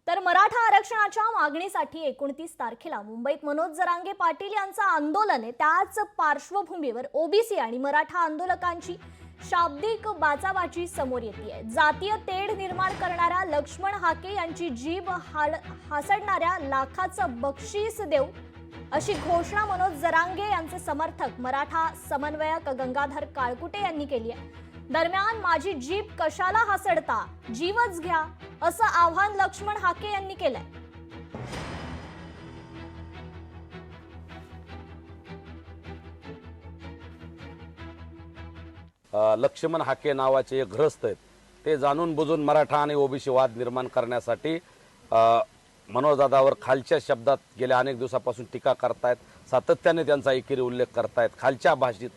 तर मराठा आरक्षणाच्या मागणीसाठी 29 तारखेला मुंबईत मनोज जरांगे पाटील यांचं आंदोलन आहे। त्याच पार्श्वभूमीवर ओबीसी आणि मराठा आंदोलकांची शाब्दिक बाचाबाची समोर येते। जातीय तेढ निर्माण करणाऱ्या लक्ष्मण हाके यांची जीभ हासडणाऱ्या लाखाचं बक्षीस देऊ अशी घोषणा मनोज जरांगे यांचे समर्थक मराठा समन्वयक गंगाधर काळकुटे यांनी केली आहे। दरम्यान माझी जीभ कशाला हासडता, जीवच घ्या असं आव्हान लक्ष्मण हाके यांनी केलंय। लक्ष्मण हाके नावाचे एक ग्रस्त आहेत, ते जाणून बुजून मराठा आणि ओबीसी वाद निर्माण करण्यासाठी मनोजदादावर खालच्या शब्दात गेल्या अनेक दिवसापासून टीका करतायत। सातत्याने त्यांचा एकेरी उल्लेख करतायत, खालच्या भाषेत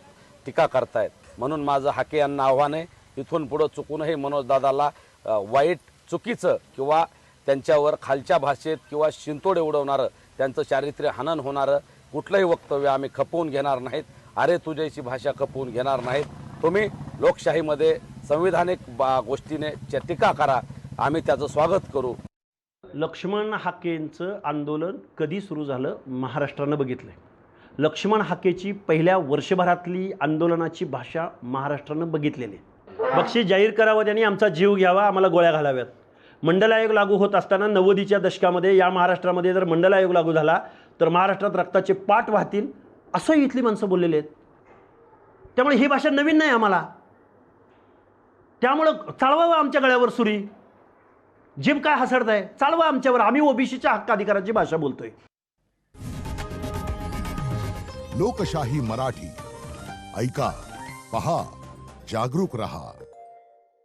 टीका करतायत। म्हणून माझं हाके यांना आव्हान आहे, इथून पुढे चुकूनही मनोजदादाला वाईट चुकीचं किंवा त्यांच्यावर खालच्या भाषेत किंवा शिंतोडे उडवणारं, त्यांचं चारित्र्य हनन होणारं कुठलंही वक्तव्य आम्ही खपवून घेणार नाहीत। अरे तुझ्याची भाषा खपवून घेणार नाहीत। तुम्ही लोकशाहीमध्ये संविधानिक गोष्टीने टीका करा, आम्ही त्याचं स्वागत करू। लक्ष्मण हाकेंचं आंदोलन कधी सुरू झालं महाराष्ट्रानं बघितलंय। लक्ष्मण हाकेची पहिल्या वर्षभरातली आंदोलनाची भाषा महाराष्ट्रानं बघितलेली। बक्षीस जाहीर करावं, त्यांनी आमचा जीव घ्यावा, आम्हाला गोळ्या घालाव्यात। मंडल आयोग लागू होत असताना 90च्या दशकामध्ये या महाराष्ट्रामध्ये जर मंडल आयोग लागू झाला तर महाराष्ट्रात रक्ताचे पाट वाहतील असं इथली माणसं बोललेले आहेत। त्यामुळे ही भाषा नवीन नाही आम्हाला। त्यामुळं चालवावं आमच्या गळ्यावर सुरी, जीभ काय हसडताय चालवा आमच्यावर, आम्ही ओबीसीच्या हक्क अधिकाराची भाषा बोलतोय। लोकशाही मराठी ऐका, पहा, जागरूक रहा।